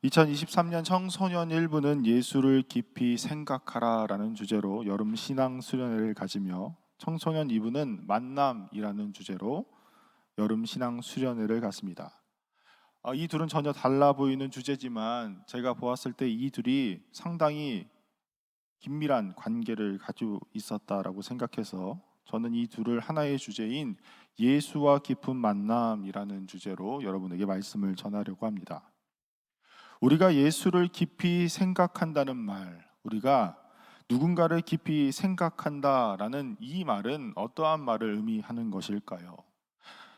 2023년 청소년 일부는 예수를 깊이 생각하라라는 주제로 여름 신앙 수련회를 가지며 청소년 2부는 만남이라는 주제로 여름 신앙 수련회를 갖습니다. 이 둘은 전혀 달라 보이는 주제지만 제가 보았을 때 이 둘이 상당히 긴밀한 관계를 가지고 있었다라고 생각해서 저는 이 둘을 하나의 주제인 예수와 깊은 만남이라는 주제로 여러분에게 말씀을 전하려고 합니다. 우리가 예수를 깊이 생각한다는 말, 우리가 누군가를 깊이 생각한다라는 이 말은 어떠한 말을 의미하는 것일까요?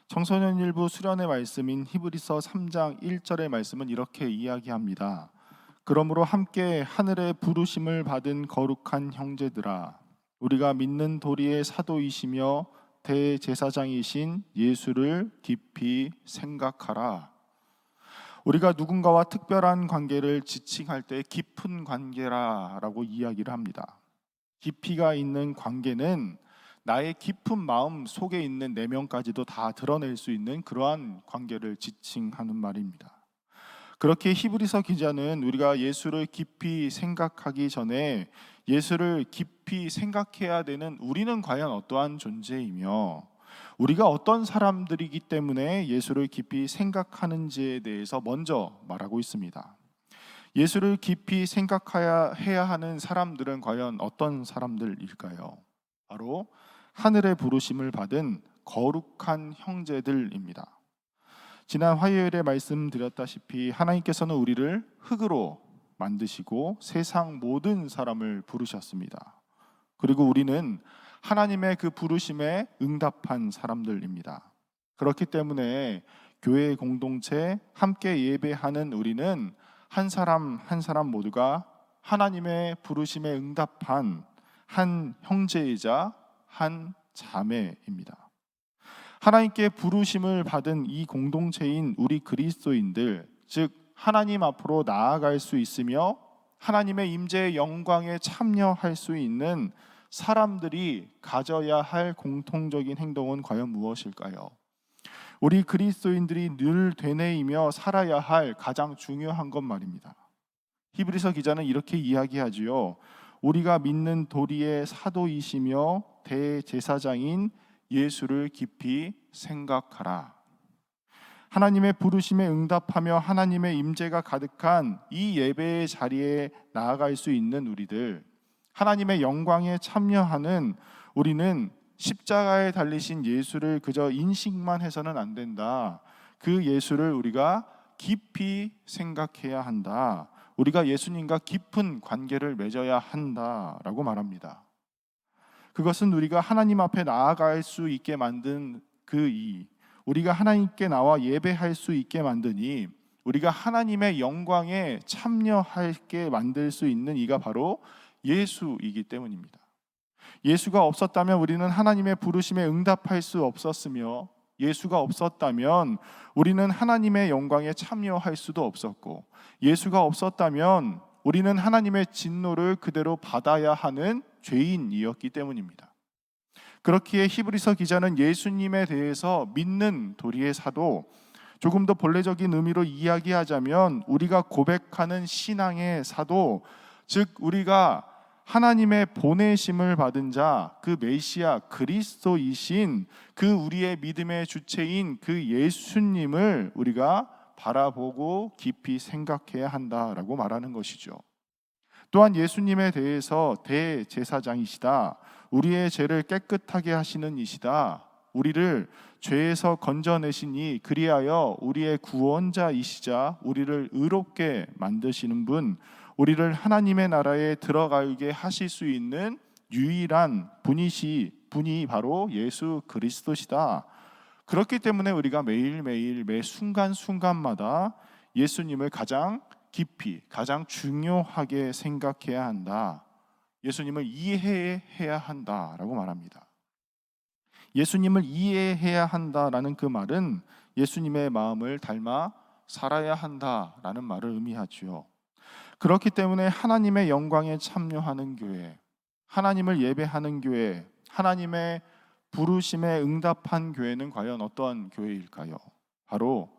청소년 일부 수련의 말씀인 히브리서 3장 1절의 말씀은 이렇게 이야기합니다. 그러므로 함께 하늘의 부르심을 받은 거룩한 형제들아, 우리가 믿는 도리의 사도이시며 대제사장이신 예수를 깊이 생각하라. 우리가 누군가와 특별한 관계를 지칭할 때 깊은 관계라고 이야기를 합니다. 깊이가 있는 관계는 나의 깊은 마음 속에 있는 내면까지도 다 드러낼 수 있는 그러한 관계를 지칭하는 말입니다. 그렇게 히브리서 기자는 우리가 예수를 깊이 생각하기 전에 예수를 깊이 생각해야 되는 우리는 과연 어떠한 존재이며 우리가 어떤 사람들이기 때문에 예수를 깊이 생각하는지에 대해서 먼저 말하고 있습니다. 예수를 깊이 생각해야 하는 사람들은 과연 어떤 사람들일까요? 바로 하늘의 부르심을 받은 거룩한 형제들입니다. 지난 화요일에 말씀드렸다시피 하나님께서는 우리를 흙으로 만드시고 세상 모든 사람을 부르셨습니다. 그리고 우리는 하나님의 그 부르심에 응답한 사람들입니다. 그렇기 때문에 교회 공동체 함께 예배하는 우리는 한 사람 한 사람 모두가 하나님의 부르심에 응답한 한 형제이자 한 자매입니다. 하나님께 부르심을 받은 이 공동체인 우리 그리스도인들, 즉 하나님 앞으로 나아갈 수 있으며 하나님의 임재의 영광에 참여할 수 있는 사람들이 가져야 할 공통적인 행동은 과연 무엇일까요? 우리 그리스도인들이 늘 되뇌이며 살아야 할 가장 중요한 것 말입니다. 히브리서 기자는 이렇게 이야기하지요. 우리가 믿는 도리의 사도이시며 대제사장인 예수를 깊이 생각하라. 하나님의 부르심에 응답하며 하나님의 임재가 가득한 이 예배의 자리에 나아갈 수 있는 우리들, 하나님의 영광에 참여하는 우리는 십자가에 달리신 예수를 그저 인식만 해서는 안 된다. 그 예수를 우리가 깊이 생각해야 한다. 우리가 예수님과 깊은 관계를 맺어야 한다라고 말합니다. 그것은 우리가 하나님 앞에 나아갈 수 있게 만든 우리가 하나님께 나와 예배할 수 있게 만드니 우리가 하나님의 영광에 참여하게 만들 수 있는 이가 바로 예수이기 때문입니다. 예수가 없었다면 우리는 하나님의 부르심에 응답할 수 없었으며 예수가 없었다면 우리는 하나님의 영광에 참여할 수도 없었고 예수가 없었다면 우리는 하나님의 진노를 그대로 받아야 하는 죄인이었기 때문입니다. 그렇기에 히브리서 기자는 예수님에 대해서 믿는 도리의 사도, 조금 더 본래적인 의미로 이야기하자면 우리가 고백하는 신앙의 사도, 즉 우리가 하나님의 보내심을 받은 자, 그 메시아 그리스도이신 그 우리의 믿음의 주체인 그 예수님을 우리가 바라보고 깊이 생각해야 한다라고 말하는 것이죠. 또한 예수님에 대해서 대제사장이시다, 우리의 죄를 깨끗하게 하시는 이시다, 우리를 죄에서 건져내시니 그리하여 우리의 구원자이시자 우리를 의롭게 만드시는 분, 우리를 하나님의 나라에 들어가게 하실 수 있는 유일한 분이 바로 예수 그리스도시다. 그렇기 때문에 우리가 매일매일 매 순간순간마다 예수님을 가장 깊이, 가장 중요하게 생각해야 한다. 예수님을 이해해야 한다라고 말합니다. 예수님을 이해해야 한다라는 그 말은 예수님의 마음을 닮아 살아야 한다라는 말을 의미하지요. 그렇기 때문에 하나님의 영광에 참여하는 교회, 하나님을 예배하는 교회, 하나님의 부르심에 응답한 교회는 과연 어떠한 교회일까요? 바로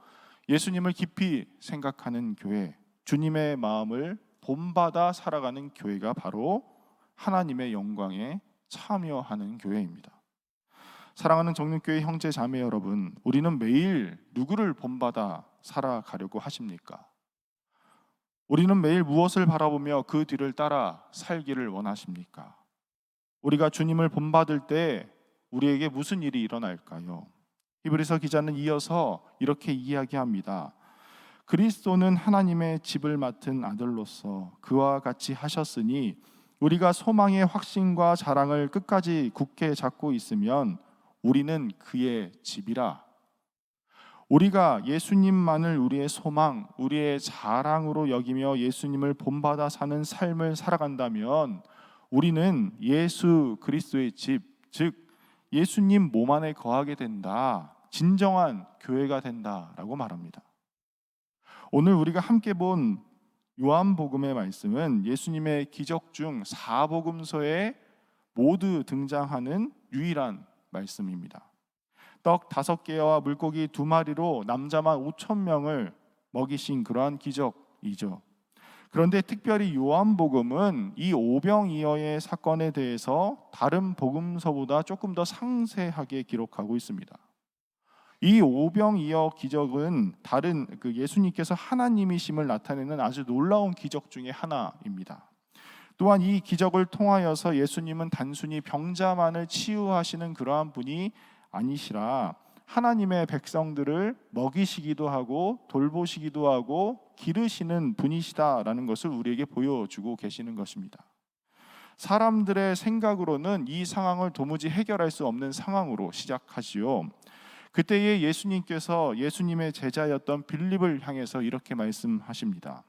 예수님을 깊이 생각하는 교회, 주님의 마음을 본받아 살아가는 교회가 바로 하나님의 영광에 참여하는 교회입니다. 사랑하는 정림교회 형제 자매 여러분, 우리는 매일 누구를 본받아 살아가려고 하십니까? 우리는 매일 무엇을 바라보며 그 뒤를 따라 살기를 원하십니까? 우리가 주님을 본받을 때 우리에게 무슨 일이 일어날까요? 히브리서 기자는 이어서 이렇게 이야기합니다. 그리스도는 하나님의 집을 맡은 아들로서 그와 같이 하셨으니 우리가 소망의 확신과 자랑을 끝까지 굳게 잡고 있으면 우리는 그의 집이라. 우리가 예수님만을 우리의 소망, 우리의 자랑으로 여기며 예수님을 본받아 사는 삶을 살아간다면 우리는 예수 그리스도의 집, 즉 예수님 몸 안에 거하게 된다. 진정한 교회가 된다라고 말합니다. 오늘 우리가 함께 본 요한복음의 말씀은 예수님의 기적 중 4복음서에 모두 등장하는 유일한 말씀입니다. 떡 5개와 물고기 2마리로 남자만 5,000명을 먹이신 그러한 기적이죠. 그런데 특별히 요한복음은 이 오병이어의 사건에 대해서 다른 복음서보다 조금 더 상세하게 기록하고 있습니다. 이 오병이어 기적은 다른 예수님께서 하나님이심을 나타내는 아주 놀라운 기적 중에 하나입니다. 또한 이 기적을 통하여서 예수님은 단순히 병자만을 치유하시는 그러한 분이 아니시라 하나님의 백성들을 먹이시기도 하고 돌보시기도 하고 기르시는 분이시다라는 것을 우리에게 보여주고 계시는 것입니다. 사람들의 생각으로는 이 상황을 도무지 해결할 수 없는 상황으로 시작하지요. 그때에 예수님께서 예수님의 제자였던 빌립을 향해서 이렇게 말씀하십니다.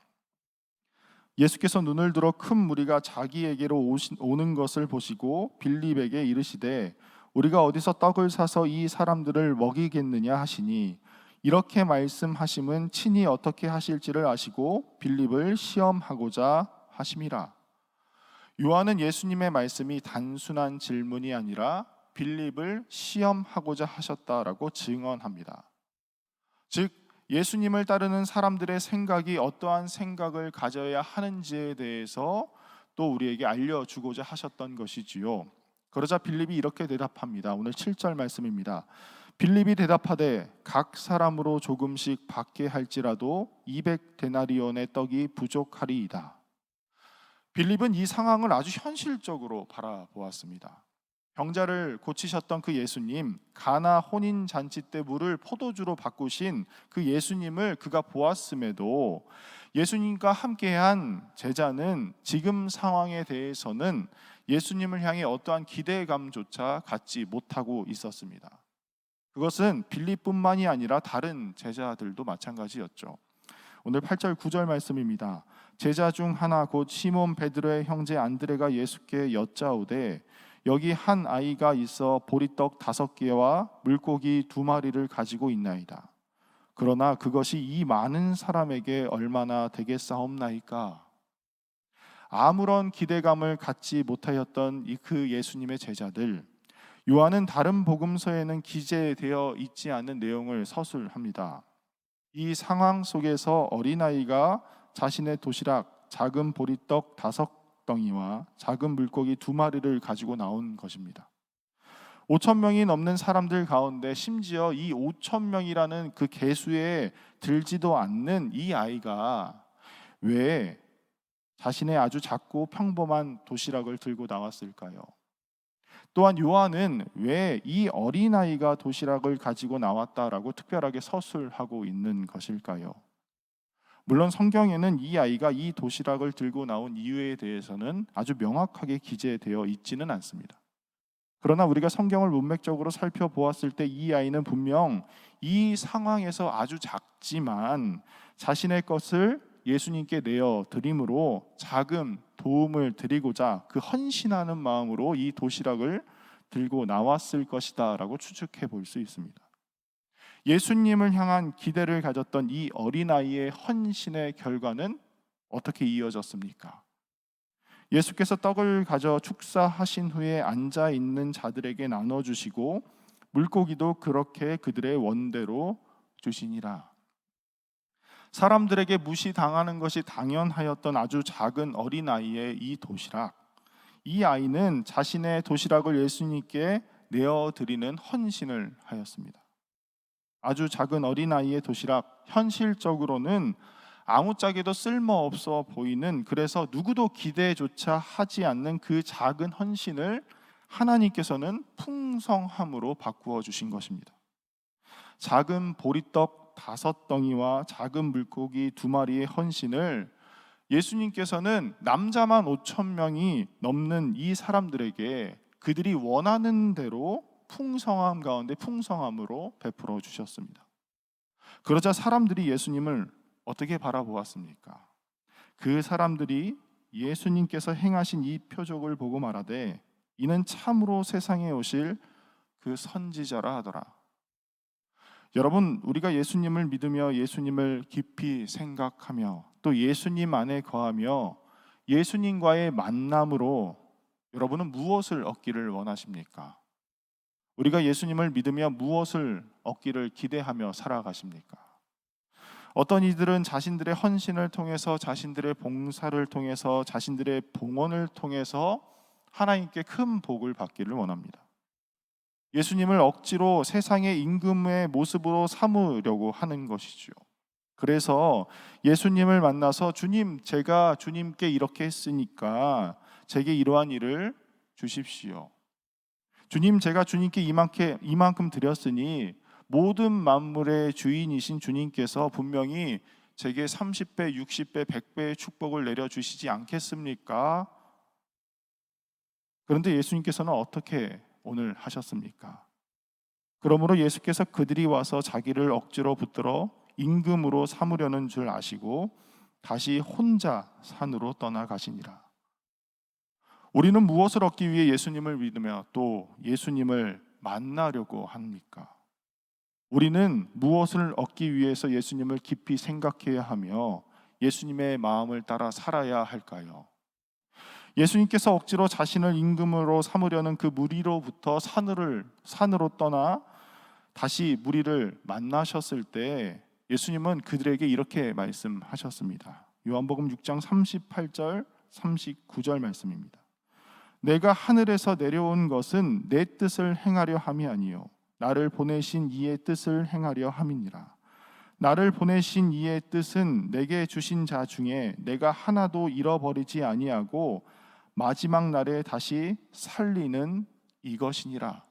예수께서 눈을 들어 큰 무리가 자기에게로 오는 것을 보시고 빌립에게 이르시되 우리가 어디서 떡을 사서 이 사람들을 먹이겠느냐 하시니 이렇게 말씀하심은 친히 어떻게 하실지를 아시고 빌립을 시험하고자 하심이라. 요한은 예수님의 말씀이 단순한 질문이 아니라 빌립을 시험하고자 하셨다라고 증언합니다. 즉 예수님을 따르는 사람들의 생각이 어떠한 생각을 가져야 하는지에 대해서 또 우리에게 알려주고자 하셨던 것이지요. 그러자 빌립이 이렇게 대답합니다. 오늘 7절 말씀입니다. 빌립이 대답하되 각 사람으로 조금씩 받게 할지라도 200데나리온의 떡이 부족하리이다. 빌립은 이 상황을 아주 현실적으로 바라보았습니다. 병자를 고치셨던 그 예수님, 가나 혼인 잔치 때 물을 포도주로 바꾸신 그 예수님을 그가 보았음에도 예수님과 함께한 제자는 지금 상황에 대해서는 예수님을 향해 어떠한 기대감조차 갖지 못하고 있었습니다. 그것은 빌립뿐만이 아니라 다른 제자들도 마찬가지였죠. 오늘 8절 9절 말씀입니다. 제자 중 하나 곧 시몬 베드로의 형제 안드레가 예수께 여짜오되 여기 한 아이가 있어 보리떡 5개와 물고기 2마리를 가지고 있나이다. 그러나 그것이 이 많은 사람에게 얼마나 되겠사옵나이까? 아무런 기대감을 갖지 못하였던 그 예수님의 제자들, 요한은 다른 복음서에는 기재되어 있지 않은 내용을 서술합니다. 이 상황 속에서 어린아이가 자신의 도시락 작은 보리떡 5덩이와 작은 물고기 2마리를 가지고 나온 것입니다. 5,000명이 넘는 사람들 가운데 심지어 이 5,000명이라는 그 계수에 들지도 않는 이 아이가 왜 자신의 아주 작고 평범한 도시락을 들고 나왔을까요? 또한 요한은 왜 이 어린아이가 도시락을 가지고 나왔다라고 특별하게 서술하고 있는 것일까요? 물론 성경에는 이 아이가 이 도시락을 들고 나온 이유에 대해서는 아주 명확하게 기재되어 있지는 않습니다. 그러나 우리가 성경을 문맥적으로 살펴보았을 때 이 아이는 분명 이 상황에서 아주 작지만 자신의 것을 예수님께 내어 드림으로 작은 도움을 드리고자 그 헌신하는 마음으로 이 도시락을 들고 나왔을 것이다 라고 추측해 볼 수 있습니다. 예수님을 향한 기대를 가졌던 이 어린아이의 헌신의 결과는 어떻게 이어졌습니까? 예수께서 떡을 가져 축사하신 후에 앉아 있는 자들에게 나눠주시고 물고기도 그렇게 그들의 원대로 주시니라. 사람들에게 무시당하는 것이 당연하였던 아주 작은 어린아이의 이 도시락, 이 아이는 자신의 도시락을 예수님께 내어드리는 헌신을 하였습니다. 아주 작은 어린아이의 도시락, 현실적으로는 아무짝에도 쓸모없어 보이는, 그래서 누구도 기대조차 하지 않는 그 작은 헌신을 하나님께서는 풍성함으로 바꾸어 주신 것입니다. 작은 보리떡 5덩이와 작은 물고기 2마리의 헌신을 예수님께서는 남자만 5,000명이 넘는 이 사람들에게 그들이 원하는 대로 풍성함 가운데 풍성함으로 베풀어 주셨습니다. 그러자 사람들이 예수님을 어떻게 바라보았습니까? 그 사람들이 예수님께서 행하신 이 표적을 보고 말하되 이는 참으로 세상에 오실 그 선지자라 하더라. 여러분, 우리가 예수님을 믿으며 예수님을 깊이 생각하며 또 예수님 안에 거하며 예수님과의 만남으로 여러분은 무엇을 얻기를 원하십니까? 우리가 예수님을 믿으며 무엇을 얻기를 기대하며 살아가십니까? 어떤 이들은 자신들의 헌신을 통해서, 자신들의 봉사를 통해서, 자신들의 봉헌을 통해서 하나님께 큰 복을 받기를 원합니다. 예수님을 억지로 세상의 임금의 모습으로 삼으려고 하는 것이죠. 그래서 예수님을 만나서 주님, 제가 주님께 이렇게 했으니까 제게 이러한 일을 주십시오. 주님, 제가 주님께 이만큼 드렸으니 모든 만물의 주인이신 주님께서 분명히 제게 30배, 60배, 100배의 축복을 내려주시지 않겠습니까? 그런데 예수님께서는 어떻게 오늘 하셨습니까? 그러므로 예수께서 그들이 와서 자기를 억지로 붙들어 임금으로 삼으려는 줄 아시고 다시 혼자 산으로 떠나가시니라. 우리는 무엇을 얻기 위해 예수님을 믿으며 또 예수님을 만나려고 합니까? 우리는 무엇을 얻기 위해서 예수님을 깊이 생각해야 하며 예수님의 마음을 따라 살아야 할까요? 예수님께서 억지로 자신을 임금으로 삼으려는 그 무리로부터 산으로 떠나 다시 무리를 만나셨을 때 예수님은 그들에게 이렇게 말씀하셨습니다. 요한복음 6장 38절 39절 말씀입니다. 내가 하늘에서 내려온 것은 내 뜻을 행하려 함이 아니요 나를 보내신 이의 뜻을 행하려 함이니라. 나를 보내신 이의 뜻은 내게 주신 자 중에 내가 하나도 잃어버리지 아니하고 마지막 날에 다시 살리는 이것이니라.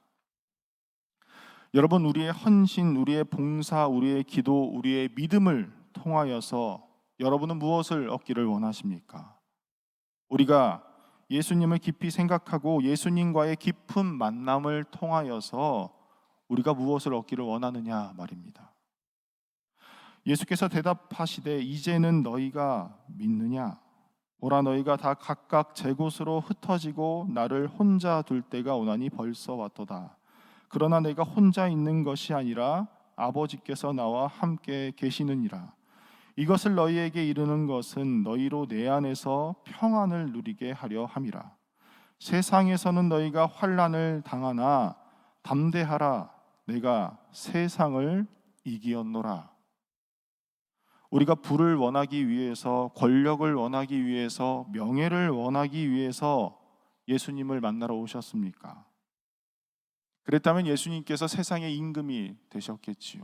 여러분, 우리의 헌신, 우리의 봉사, 우리의 기도, 우리의 믿음을 통하여서 여러분은 무엇을 얻기를 원하십니까? 우리가 예수님을 깊이 생각하고 예수님과의 깊은 만남을 통하여서 우리가 무엇을 얻기를 원하느냐 말입니다. 예수께서 대답하시되 이제는 너희가 믿느냐? 보라, 너희가 다 각각 제 곳으로 흩어지고 나를 혼자 둘 때가 오나니 벌써 왔도다. 그러나 내가 혼자 있는 것이 아니라 아버지께서 나와 함께 계시느니라. 이것을 너희에게 이르는 것은 너희로 내 안에서 평안을 누리게 하려 함이라. 세상에서는 너희가 환난을 당하나 담대하라, 내가 세상을 이기었노라. 우리가 부를 원하기 위해서, 권력을 원하기 위해서, 명예를 원하기 위해서 예수님을 만나러 오셨습니까? 그랬다면 예수님께서 세상의 임금이 되셨겠지요.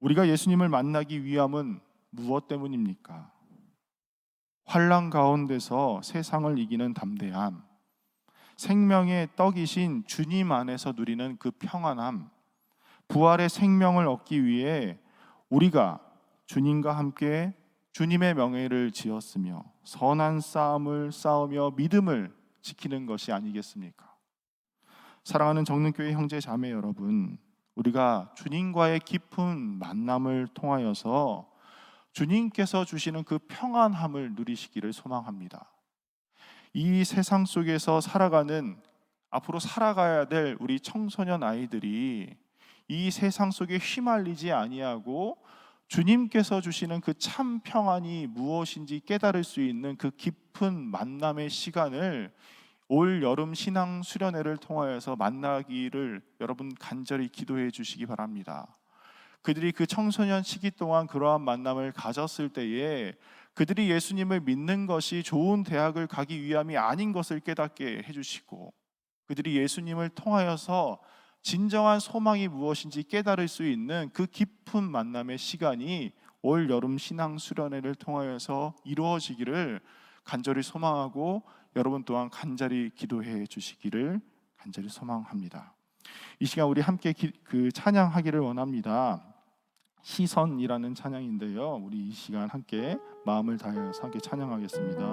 우리가 예수님을 만나기 위함은 무엇 때문입니까? 환난 가운데서 세상을 이기는 담대함, 생명의 떡이신 주님 안에서 누리는 그 평안함, 부활의 생명을 얻기 위해 우리가 주님과 함께 주님의 명예를 지었으며 선한 싸움을 싸우며 믿음을 지키는 것이 아니겠습니까? 사랑하는 정릉교회 형제 자매 여러분, 우리가 주님과의 깊은 만남을 통하여서 주님께서 주시는 그 평안함을 누리시기를 소망합니다. 이 세상 속에서 살아가는, 앞으로 살아가야 될 우리 청소년 아이들이 이 세상 속에 휘말리지 아니하고 주님께서 주시는 그 참 평안이 무엇인지 깨달을 수 있는 그 깊은 만남의 시간을 올 여름 신앙 수련회를 통하여서 만나기를 여러분 간절히 기도해 주시기 바랍니다. 그들이 그 청소년 시기 동안 그러한 만남을 가졌을 때에 그들이 예수님을 믿는 것이 좋은 대학을 가기 위함이 아닌 것을 깨닫게 해주시고, 그들이 예수님을 통하여서 진정한 소망이 무엇인지 깨달을 수 있는 그 깊은 만남의 시간이 올 여름 신앙 수련회를 통하여서 이루어지기를 간절히 소망하고, 여러분 또한 간절히 기도해 주시기를 간절히 소망합니다. 이 시간 우리 함께 찬양하기를 원합니다. 시선이라는 찬양인데요, 우리 이 시간 함께 마음을 다해서 함께 찬양하겠습니다.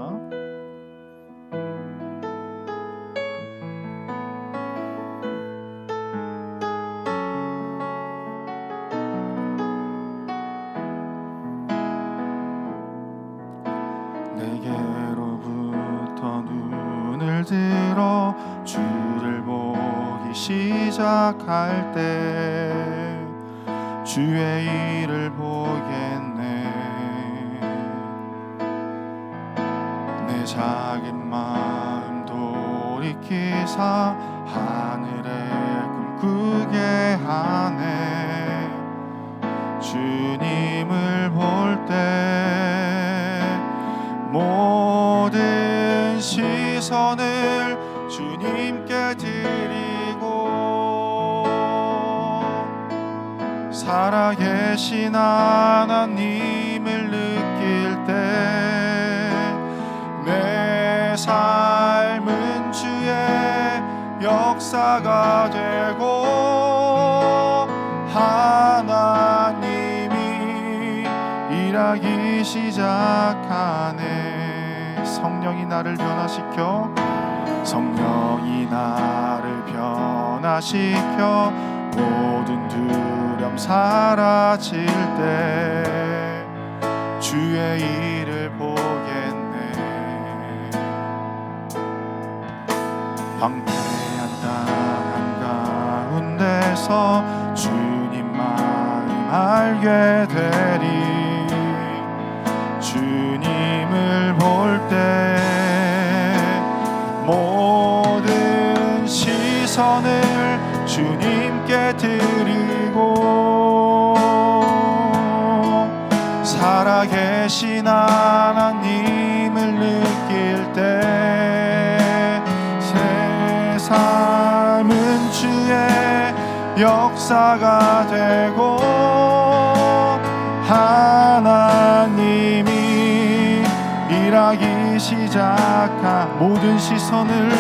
내게로부터 눈을 들어 주를 보기 시작할 때 주의 일을 보겠네. 내 작은 마음 돌이키사 하늘에 꿈꾸게 하네. 주님을 볼 때 모든 시선을 주님께 드리고, 살아계신 하나님을 느낄 때 내 삶은 주의 역사가 되고 하나님이 일하기 시작하네. 성령이 나를 변화시켜, 성령이 나를 변화시켜 모든 두려움 사라질 때 주의 일을 보겠네. 황폐한 땅 가운데서 주님 마음 알게 되리. 주님을 볼 때 모든 시선을 주님께 드리고, 살아계신 하나님을 느낄 때 새 삶은 주의 역사가 되고 하나님이 일하기 시작한 모든 시선을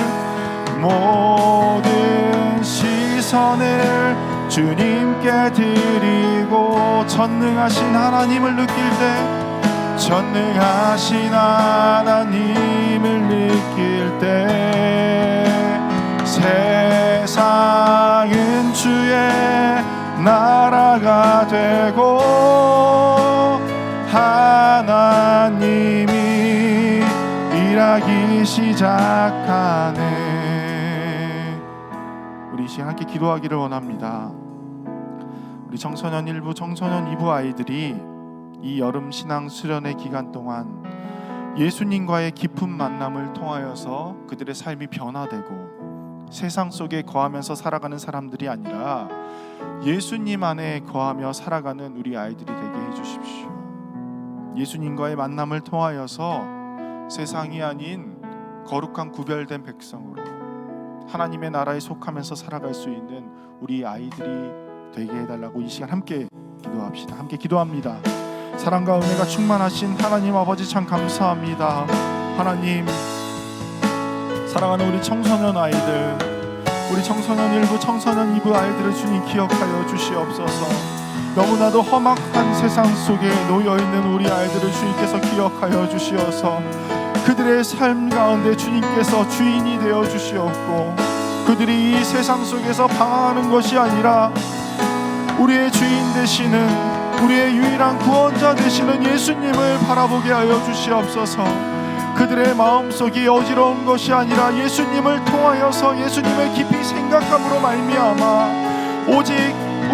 주님께 드리고, 전능하신 하나님을 느낄 때, 전능하신 하나님을 느낄 때 세상은 주의 나라가 되고 하나님이 일하기 시작하네. 우리 이 시간 함께 기도하기를 원합니다. 우리 청소년 1부, 청소년 2부 아이들이 이 여름 신앙 수련의 기간 동안 예수님과의 깊은 만남을 통하여서 그들의 삶이 변화되고 세상 속에 거하면서 살아가는 사람들이 아니라 예수님 안에 거하며 살아가는 우리 아이들이 되게 해주십시오. 예수님과의 만남을 통하여서 세상이 아닌 거룩한 구별된 백성으로 하나님의 나라에 속하면서 살아갈 수 있는 우리 아이들이 되게 해달라고 이 시간 함께 기도합시다. 함께 기도합니다. 사랑과 은혜가 충만하신 하나님 아버지, 참 감사합니다. 하나님, 사랑하는 우리 청소년 아이들, 우리 청소년 1부, 청소년 2부 아이들을 주님 기억하여 주시옵소서. 너무나도 험악한 세상 속에 놓여있는 우리 아이들을 주님께서 기억하여 주시어서 그들의 삶 가운데 주님께서 주인이 되어 주시옵고, 그들이 이 세상 속에서 방황하는 것이 아니라 우리의 주인 되시는, 우리의 유일한 구원자 되시는 예수님을 바라보게 하여 주시옵소서. 그들의 마음속이 어지러운 것이 아니라 예수님을 통하여서 예수님을 깊이 생각함으로 말미암아 오직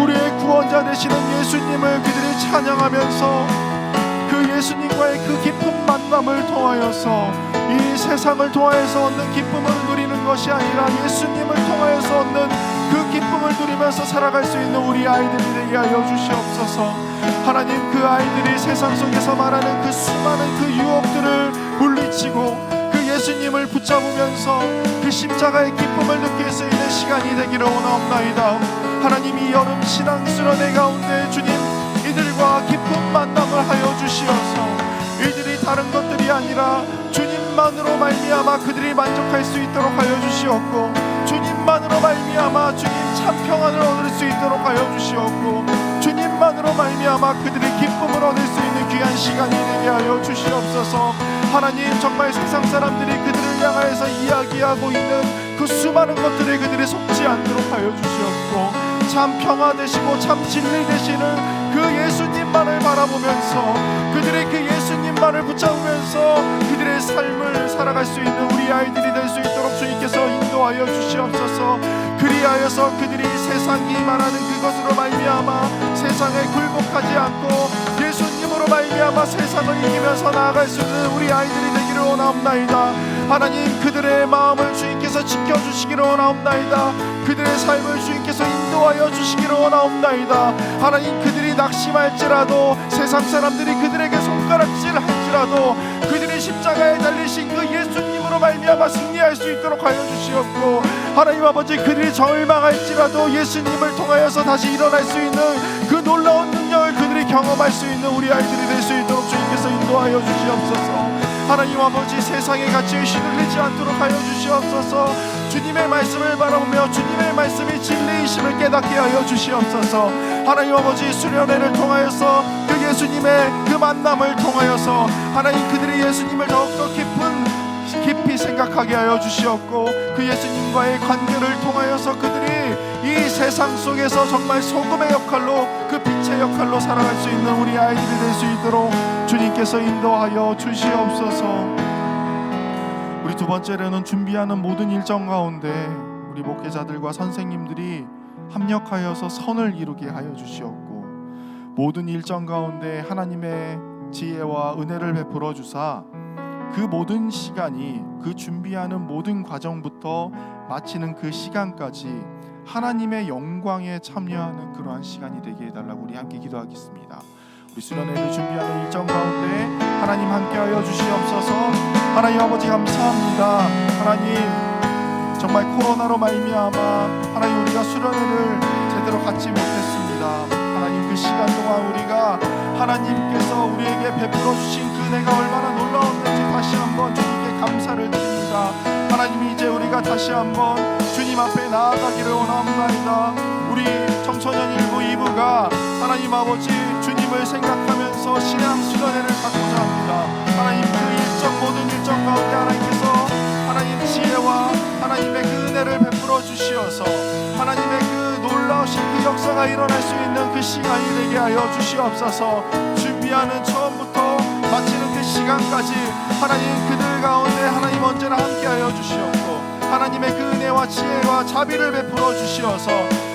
우리의 구원자 되시는 예수님을 그들이 찬양하면서 그 예수님과의 그 깊은 만남을 통하여서 이 세상을 통하여서 얻는 기쁨을 누리는 것이 아니라 예수님을 통하여서 얻는 그 기쁨을 누리면서 살아갈 수 있는 우리 아이들이 되게 하여 주시옵소서. 하나님, 그 아이들이 세상 속에서 말하는 그 수많은 그 유혹들을 물리치고 그 예수님을 붙잡으면서 그 십자가의 기쁨을 느낄 수 있는 시간이 되기를 원하옵나이다. 하나님, 이 여름 신앙 수련회 가운데 주님, 이들과 깊은 만남을 하여 주시어서 이들이 다른 것들이 아니라 주님만으로 말미암아 그들이 만족할 수 있도록 하여 주시옵고, 주님만으로 말미암아 주님 참 평안을 얻을 수 있도록 하여 주시옵고, 주님만으로 말미암아 그들이 기쁨을 얻을 수 있는 귀한 시간이 되게 하여 주시옵소서. 하나님, 정말 세상 사람들이 그들을 향하여서 이야기하고 있는 그 수많은 것들에 그들이 속지 않도록 하여 주시옵고, 참 평화 되시고 참 진리 되시는 그 예수님만을 바라보면서 그들의 그 예수님만을 붙잡으면서 그들의 삶을 살아갈 수 있는 우리 아이들이 될 수 있도록 주님께서 인도하여 주시옵소서. 그리하여서 그들이 세상이 말하는 그것으로 말미암아 세상에 굴복하지 않고 예수님으로 말미암아 세상을 이기면서 나아갈 수 있는 우리 아이들이 되기를 원하옵나이다. 하나님, 그들의 마음을 주님께서 지켜주시기를 원하옵나이다. 그들의 삶을 주님께서 인도하여 주시기를 원하옵나이다. 하나님, 그들이 낙심할지라도 세상 사람들이 그들에게 손가락질할지라도 그들이 십자가에 달리신 그 예수님으로 말미암아 승리할 수 있도록 하여 주시옵고, 하나님 아버지, 그들이 절망할지라도 예수님을 통하여서 다시 일어날 수 있는 그 놀라운 능력을 그들이 경험할 수 있는 우리 아이들이 될 수 있도록 주님께서 인도하여 주시옵소서. 하나님 아버지, 세상의 가치에 휘둘리지 않도록 하여 주시옵소서. 주님의 말씀을 바라보며 주님의 말씀이 진리이심을 깨닫게 하여 주시옵소서. 하나님 아버지, 수련회를 통하여서 그 예수님의 그 만남을 통하여서 하나님, 그들이 예수님을 더욱더 깊이 생각하게 하여 주시옵고, 그 예수님과의 관계를 통하여서 그들이 이 세상 속에서 정말 소금의 역할로, 그 빛의 역할로 살아갈 수 있는 우리 아이들이 될 수 있도록 주님께서 인도하여 주시옵소서. 우리 두 번째로는 준비하는 모든 일정 가운데 우리 목회자들과 선생님들이 합력하여서 선을 이루게 하여 주시옵고, 모든 일정 가운데 하나님의 지혜와 은혜를 베풀어 주사 그 모든 시간이, 그 준비하는 모든 과정부터 마치는 그 시간까지 하나님의 영광에 참여하는 그러한 시간이 되게 해달라고 우리 함께 기도하겠습니다. 우리 수련회를 준비하는 일정 가운데 하나님 함께하여 주시옵소서. 하나님 아버지, 감사합니다. 하나님, 정말 코로나로 말미암아 하나님 우리가 수련회를 제대로 갖지 못했습니다. 하나님, 그 시간 동안 우리가 하나님께서 우리에게 베풀어 주신 그 은혜가 얼마나 놀라웠는지 다시 한번 주님께 감사를 드립니다. 하나님, 이제 우리가 다시 한번 주님 앞에 나아가기를 원합니다. 우리 청소년 1부 2부가 하나님 아버지 주님을 생각하면서 신앙 수련회를 갖고자 합니다. 하나님, 그 모든 일정 가운데 하나님께서 하나님 지혜와 하나님의 그 은혜를 베풀어 주시어서 하나님의 그 놀라우신 그 역사가 일어날 수 있는 그 시간이 되게 하여 주시옵소서. 준비하는 처음부터 마치는 그 시간까지 하나님, 그들 가운데 하나님 언제나 함께하여 주시옵고, 하나님의 그 은혜와 지혜와 자비를 베풀어 주시어서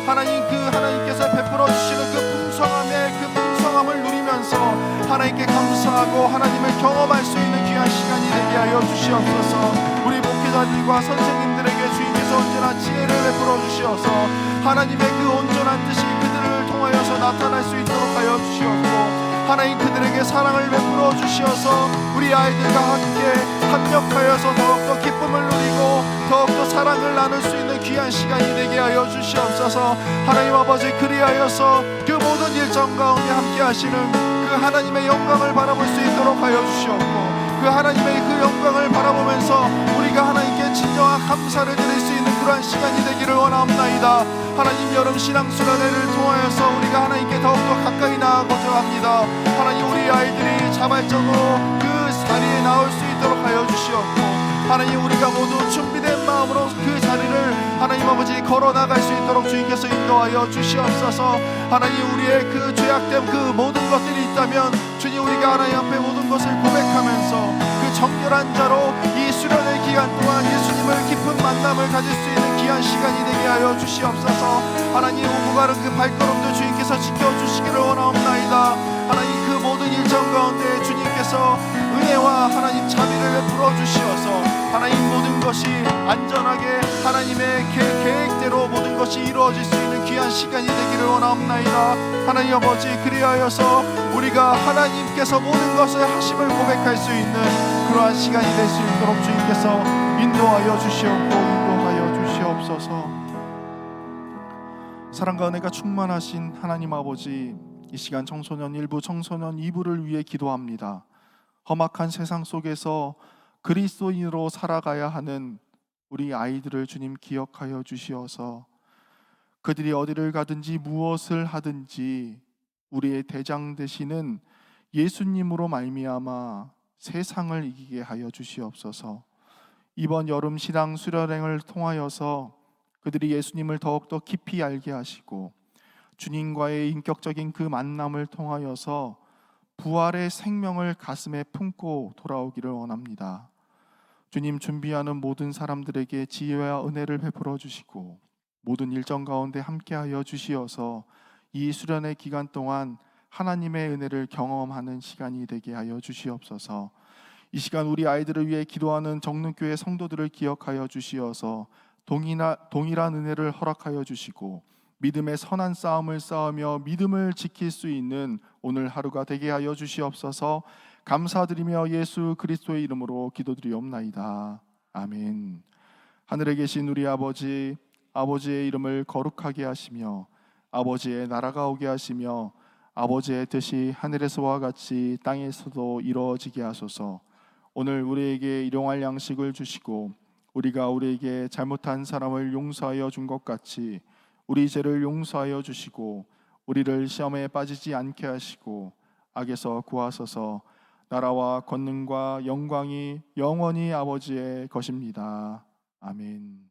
하나님께서 베풀어 주시는 그 풍성함을 누리면서 하나님께 감사하고 하나님을 경험할 수 있는 귀한 시간이 되게 하여 주시옵소서. 우리 목회자들과 선생님들에게 주님께서 언제나 지혜를 베풀어 주시어서 하나님의 그 온전한 뜻이 그들을 통하여서 나타날 수 있도록 하여 주시옵고, 하나님 그들에게 사랑을 베풀어 주시어서 우리 아이들과 함께 합력하여서 더욱더 기쁨을 누리고 더욱더 사랑을 나눌 수 있는 귀한 시간이 되게 하여 주시옵소서. 하나님 아버지, 그리하여서 그 모든 일정 가운데 함께 하시는 그 하나님의 영광을 바라볼 수 있도록 하여 주시옵고, 그 하나님의 그 영광을 바라보면서 우리가 하나님께 진정한 감사를 드릴 수 있는 그러한 시간이 되기를 원하옵나이다. 하나님, 여름 신앙 수련회를 통하여서 우리가 하나님께 더욱더 가까이 나아가고자 합니다. 하나님, 우리 아이들이 자발적으로 그 자리에 나올 수 있도록 하여 주시옵고, 하나님, 우리가 모두 준비된 마음으로 그 자리를 하나님 아버지 걸어 나갈 수 있도록 주님께서 인도하여 주시옵소서. 하나님, 우리의 그 죄악된 그 모든 것들이 있다면 주님, 우리가 하나님 앞에 모든 것을 고백하면서 그 정결한 자로 이 수련의 기간 동안 예수님을 깊은 만남을 가질 수 있는 귀한 시간이 되게 하여 주시옵소서. 하나님, 오고 가는 그 발걸음도 주님께서 지켜주시기를 원하옵나이다. 하나님, 그 모든 일정 가운데 주님께서 통해서 은혜와 하나님 자비를 베풀어 주시어서 하나님 모든 것이 안전하게 하나님의 계획대로 모든 것이 이루어질 수 있는 귀한 시간이 되기를 원하옵나이다. 하나님 아버지, 그리하여서 우리가 하나님께서 모든 것을 하심을 고백할 수 있는 그러한 시간이 될 수 있도록 주님께서 인도하여 주시옵고 인도하여 주시옵소서. 사랑과 은혜가 충만하신 하나님 아버지, 이 시간 청소년 1부, 청소년 2부를 위해 기도합니다. 험악한 세상 속에서 그리스도인으로 살아가야 하는 우리 아이들을 주님 기억하여 주시어서 그들이 어디를 가든지 무엇을 하든지 우리의 대장 되시는 예수님으로 말미암아 세상을 이기게 하여 주시옵소서. 이번 여름 신앙 수련행을 통하여서 그들이 예수님을 더욱더 깊이 알게 하시고 주님과의 인격적인 그 만남을 통하여서 부활의 생명을 가슴에 품고 돌아오기를 원합니다. 주님, 준비하는 모든 사람들에게 지혜와 은혜를 베풀어 주시고 모든 일정 가운데 함께하여 주시어서 이 수련의 기간 동안 하나님의 은혜를 경험하는 시간이 되게 하여 주시옵소서. 이 시간 우리 아이들을 위해 기도하는 정릉교회 성도들을 기억하여 주시어서 동일한 은혜를 허락하여 주시고 믿음의 선한 싸움을 싸우며 믿음을 지킬 수 있는 오늘 하루가 되게 하여 주시옵소서. 감사드리며 예수 그리스도의 이름으로 기도드리옵나이다. 아멘. 하늘에 계신 우리 아버지, 아버지의 이름을 거룩하게 하시며 아버지의 나라가 오게 하시며 아버지의 뜻이 하늘에서와 같이 땅에서도 이루어지게 하소서. 오늘 우리에게 일용할 양식을 주시고 우리가 우리에게 잘못한 사람을 용서하여 준 것 같이 우리 죄를 용서하여 주시고 우리를 시험에 빠지지 않게 하시고 악에서 구하소서. 나라와 권능과 영광이 영원히 아버지의 것입니다. 아멘.